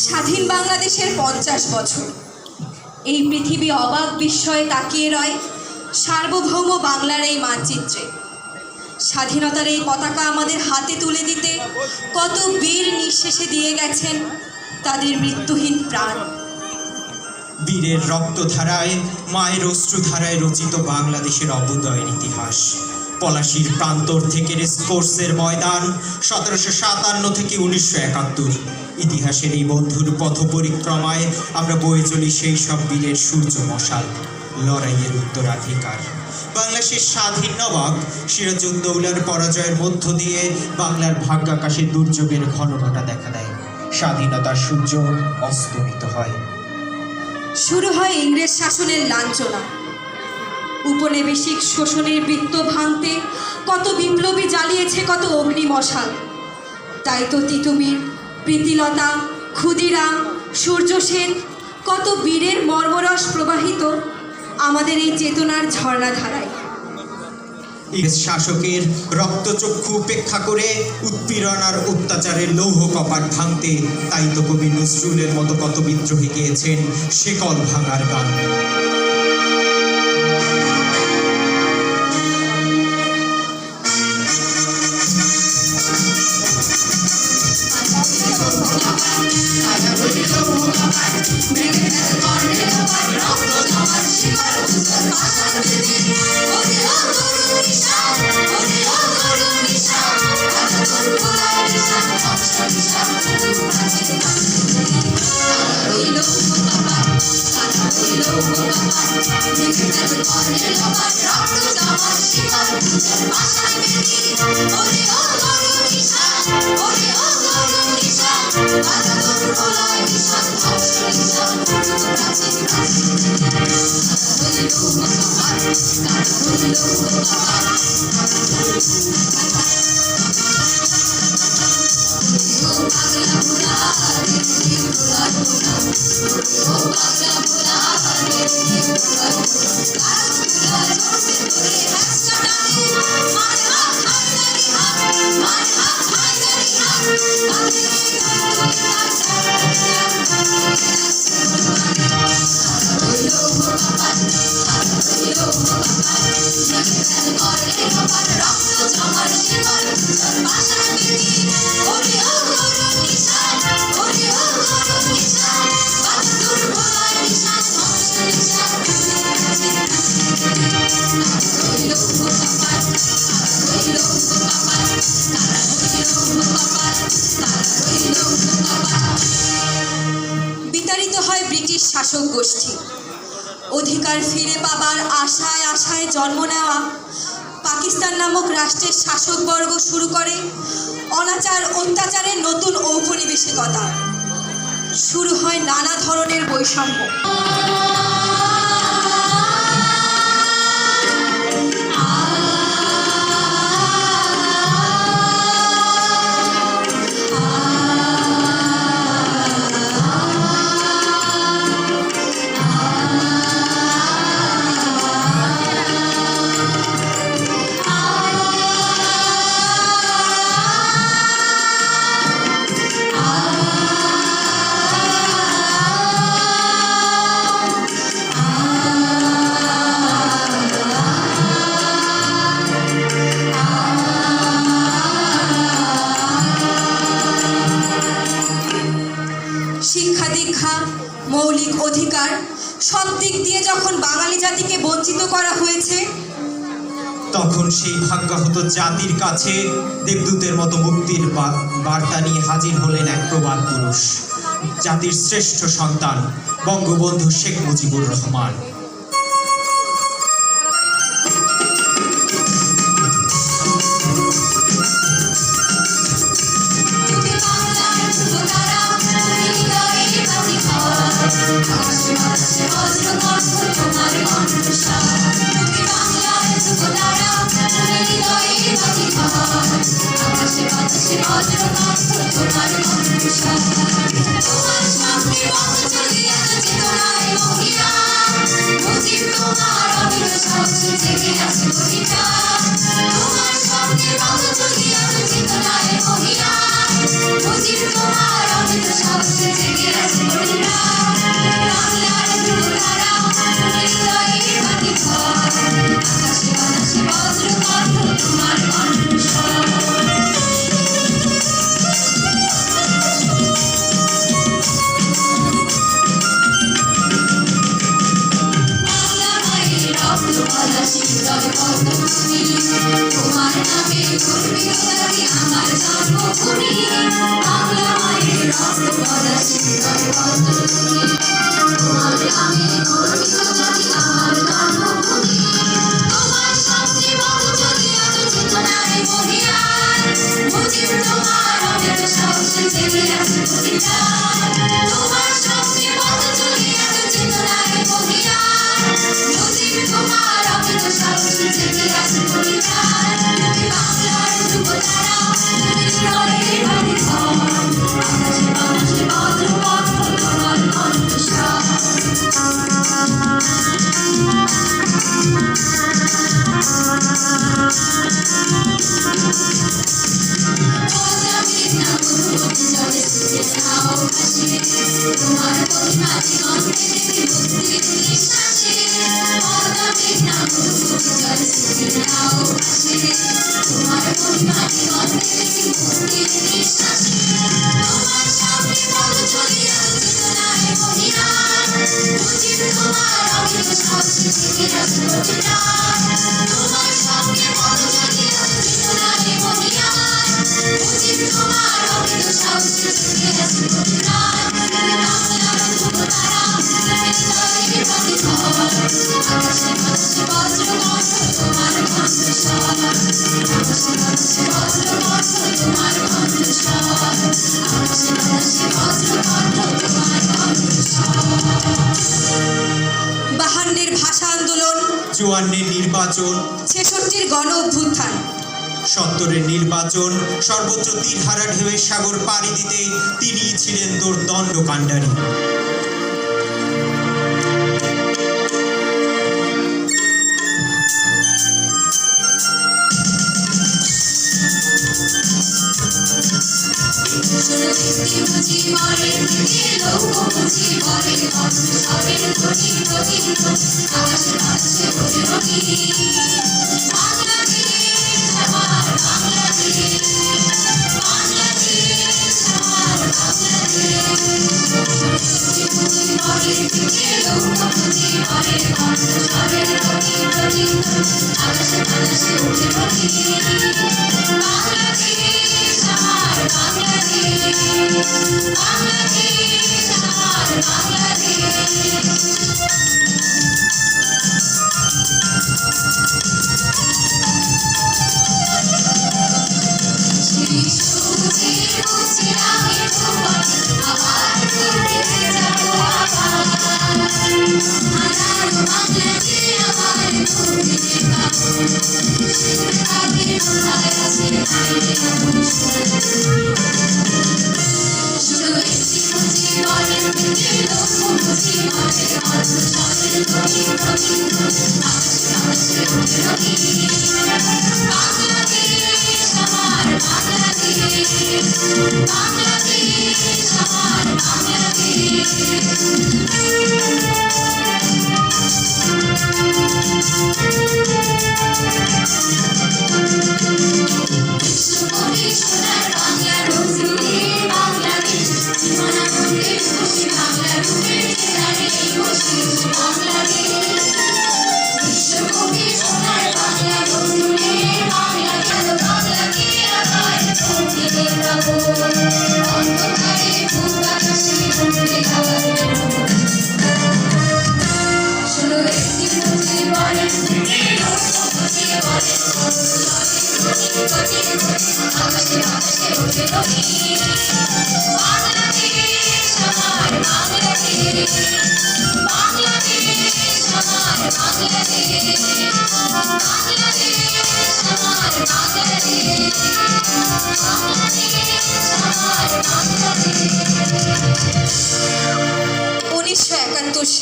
স্বাধীন বাংলাদেশের 50 বছর এই পৃথিবী অবাক বিস্ময়ে তাকিয়ে রয় সার্বভৌম বাংলার এই মানচিত্রে। স্বাধীনতার এই পতাকা আমাদের হাতে তুলে দিতে কত বীর নিঃশেষে দিয়ে গেছেন তাদের মৃত্যুহীন প্রাণ। বীরের রক্তধারায়, মায়ের অশ্রুধারায় রচিত বাংলাদেশের অভ্যুদয়ের ইতিহাস। পলাশীর প্রান্তর থেকে রেসকোর্সের ময়দান, 1757 থেকে 1971। ইতিহাসের এই বন্ধুর পথ পরিক্রমায় আমরা বয়ে চলি সেই সব বীরের সূর্য মশাল, লড়াইয়ের উত্তরাধিকার। বাংলাদেশের স্বাধীন নবাব সিরাজউদ্দৌলার পরাজয়ের মধ্য দিয়ে বাংলার ভাগ্যাকাশে দুর্যোগের ঘনঘটা দেখা দেয়। স্বাধীনতার সূর্য অস্তমিত হয়। শুরু হয় ইংরেজ শাসনের লাঞ্ছনা। উপনিবেশিক শোষণের বৃত্ত ভাঙতে কত বিপ্লবী জ্বালিয়েছে কত অগ্নিমশাল। তাই তো তিতুমির, প্রীতিলতা, ক্ষুদিরাম, সূর্য সেন, কত বীরের মর্মরস প্রবাহিত আমাদের এই চেতনার ঝর্ণাধারায়। ইংরেজ শাসকের রক্তচক্ষু উপেক্ষা করে উৎপীড়ন আর অত্যাচারের লৌহ কপাট ভাঙতে তাই তো কবি নজরুলের মতো কত বিদ্রোহী গেয়েছেন শেকল ভাঙার গান। বিতাড়িত হয় ব্রিটিশ শাসক গোষ্ঠী। অধিকার ফিরে পাবার আশায় আশায় জন্ম নেওয়া পাকিস্তান নামক রাষ্ট্রের শাসকবর্গ শুরু করে অনাচার অত্যাচারের নতুন ঔপনিবেশিকতা। শুরু হয় নানা ধরনের বৈষম্য। শিক্ষা দীক্ষা, মৌলিক অধিকার সব দিক দিয়ে যখন বাঙালি জাতিকে বঞ্চিত করা হয়েছে, তখন সেই ভাগ্যাহত জাতির কাছে দেবদূতের মতো মুক্তির বার্তা নিয়ে হাজির হলেন এক প্রবাদ পুরুষ, জাতির শ্রেষ্ঠ সন্তান বঙ্গবন্ধু শেখ মুজিবুর রহমান। তোমার গলা শীতল পদ্মভূমি তোমার নামে গর্বিত জাতি আমার জন্মভূমি বাংলা মায়ের রক্ত গলা শীতল পদ্মভূমি তোমার নামে গর্বিত জাতি আমার জন্মভূমি তোমার শক্তি মত যদি আজ চেতনায় মহিয়ান মুজিব তোমার অনেক সাহসে জেগে আছে প্রতিদান তোমার শক্তি মত যদি আজ চেতনায় মহিয়ান মুজিব তোমার অনেক সাহসে জেগে আছে প্রতিদান তুমি বাংলার যুবতারা তুমি হৃদয়ের অধিকার আকাশে বাতাসে বজ্রপাত তোমার কণ্ঠস্বর তোমার প্রতিমা দিগন্তে দেখি মুক্তির নিঃশ্বাসে পদ্মাবীর নাম রূপবতী জলে সিঁড়াও ভাসে তোমার প্রতিমা দিগন্তে দেখি মুক্তির নিঃশ্বাসে তোমার সামনে পদ চলিয়া চেতনায় মহিয়ান মুজিব তোমার অমিত সাহসে জেগে আছে প্রতিদান তোমার সামনে পদ চলিয়া চেতনায় মহিয়ান মুজিব তোমার অমিত সাহসে জেগে আছে প্রতিদান বাংলার যুবতারা তুমি হৃদয়ের অধিকার আকাশে বাতাসে বজ্রকণ্ঠ তোমার কণ্ঠস্বর আকাশে বাতাসে বজ্রকণ্ঠ তোমার কণ্ঠস্বর আকাশে বাতাসে বজ্রকণ্ঠ তোমার কণ্ঠস্বর 52-এর ভাষা আন্দোলন 54-এর নির্বাচন 66-র গণ অভ্যুত্থান 70-এর নির্বাচন সর্বোচ্চ তীরহারা ঢেউয়ের সাগর পাড়ি দিতে তিনিই ছিলেন দুর্দণ্ড কাণ্ডারী।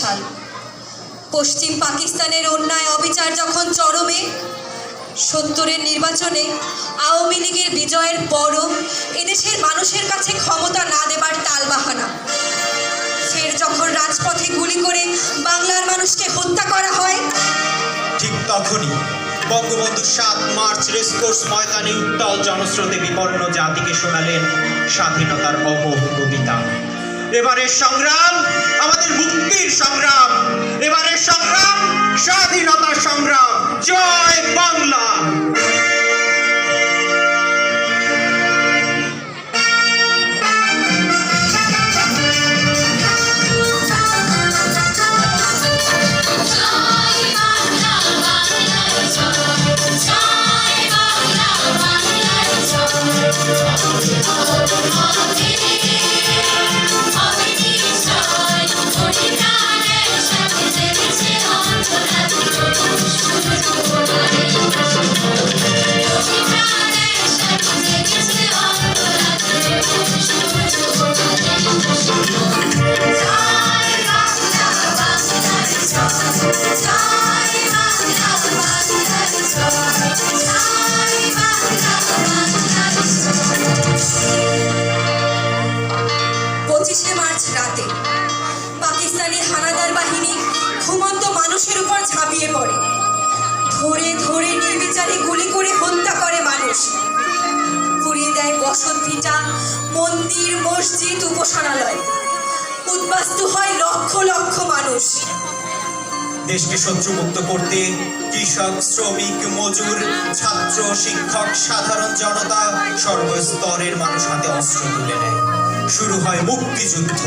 সাল পশ্চিম পাকিস্তানের অন্যায় অবিচার যখন চরমে 70-এর নির্বাচনে আওয়ামী লীগের বিজয়ের পরও এদেশের মানুষের কাছে ক্ষমতা না দেবার টালবাহানা ফের যখন রাজপথে গুলি করে বাংলার মানুষকে হত্যা করা হয় ঠিক তখনই বঙ্গবন্ধু 7 মার্চ রেসকোর্স ময়দানে উত্তাল জনস্রোতে বিপন্ন জাতিকে শোনালেন স্বাধীনতার অমোঘ কবিতা। এবারের সংগ্রাম আমাদের মুক্তির সংগ্রাম, এবারের সংগ্রাম স্বাধীনতার সংগ্রাম। জয় বাংলা। রাতে পাকিস্তানি হানাদার বাহিনী ঘুমন্ত মানুষের উপর ঝাঁপিয়ে পড়ে, ধরে ধরে নির্বিচারে গুলি করে হত্যা করে মানুষ, পুড়িয়ে দেয় বসত ভিটা, মন্দির, মসজিদ, উপাসনালয়। উদ্বাস্তু হয় লক্ষ লক্ষ মানুষ। দেশকে শত্রুমুক্ত করতে কৃষক, শ্রমিক, মজুর, ছাত্র, শিক্ষক, সাধারণ জনতা, সর্বস্তরের মানুষ হাতে অস্ত্র তুলে নেয়। শুরু হয় মুক্তিযুদ্ধ।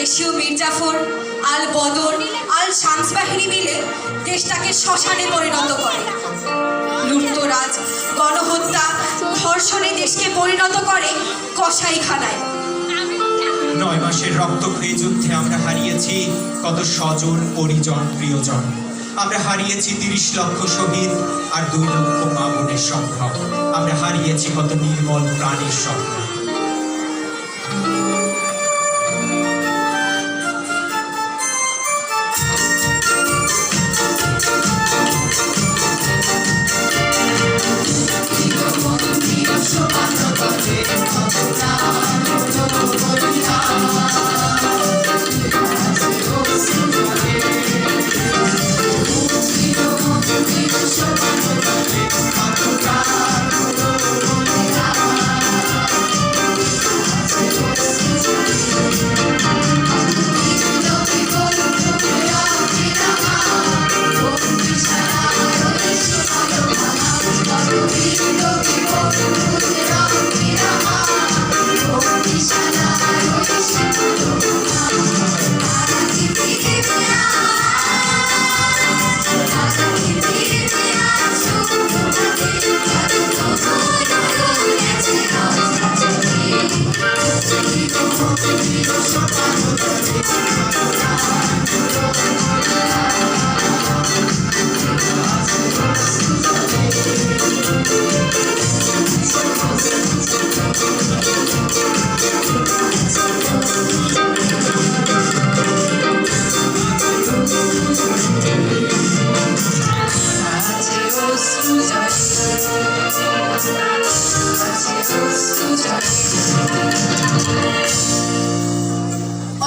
দেশীয় মির্জাফর, আল বদর, আল শামস বাহিনী মিলে দেশটাকে শ্মশানে পরিণত করে। লুটতরাজ, গণহত্যা, ধর্ষণে দেশকে পরিণত করে কসাইখানায়। 9 মাসের রক্তক্ষয়ী যুদ্ধে আমরা হারিয়েছি কত স্বজন, পরিজন, প্রিয়জন। আমরা হারিয়েছি 30 লক্ষ শহীদ আর 2 লক্ষ মা বোনের সংখ্যা। আমরা হারিয়েছি কত নির্মল প্রাণীর সংখ্যা।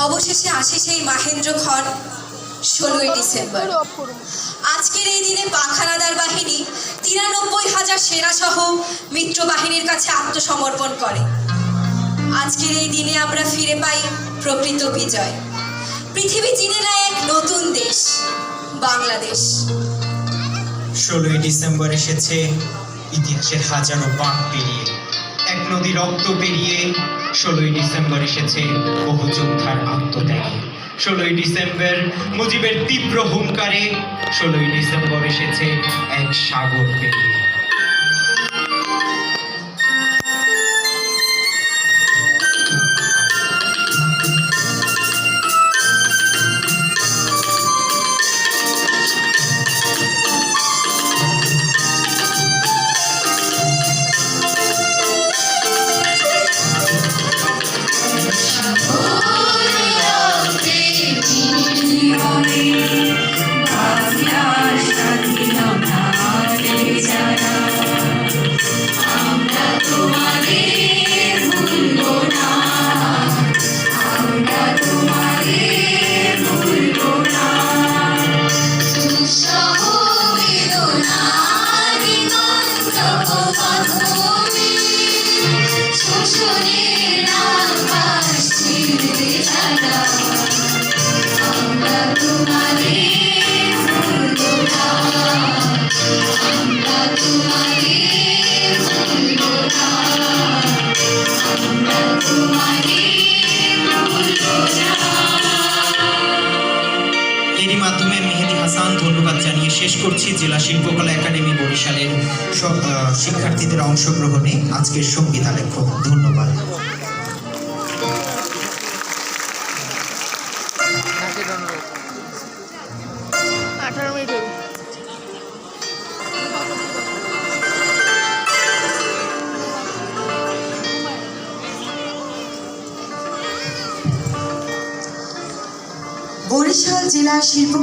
অবশেষে আসে সেই মাহেন্দ্রক্ষণ 16ই ডিসেম্বর। আজকের এই দিনে পাক হানাদার বাহিনী 93,000 সেনা সহ মিত্র বাহিনীর কাছে আত্মসমর্পণ করে। আজকের এই দিনে আমরা ফিরে পাই প্রকৃত বিজয়। পৃথিবী চিনে নেয় এক নতুন দেশ, বাংলাদেশ। 16ই ডিসেম্বর এসেছে ইতিহাসের হাজারো বাঁক পেরিয়ে, এক নদী রক্ত পেরিয়ে, 16ই ডিসেম্বর এসেছে বহু যোদ্ধার আত্মত্যাগে। 16ই ডিসেম্বর মুজিবের তীব্র হুঙ্কারে, 16ই ডিসেম্বর এসেছে এক সাগর পেরিয়ে। এরই মাধ্যমে মেহেদি হাসান ধন্যবাদ জানিয়ে শেষ করছি জেলা শিল্পকলা একাডেমি বরিশালের সব শিক্ষার্থীদের অংশগ্রহণে আজকের সঙ্গীত আলেখ্য। ধন্যবাদ। বরিশাল জেলা শিল্প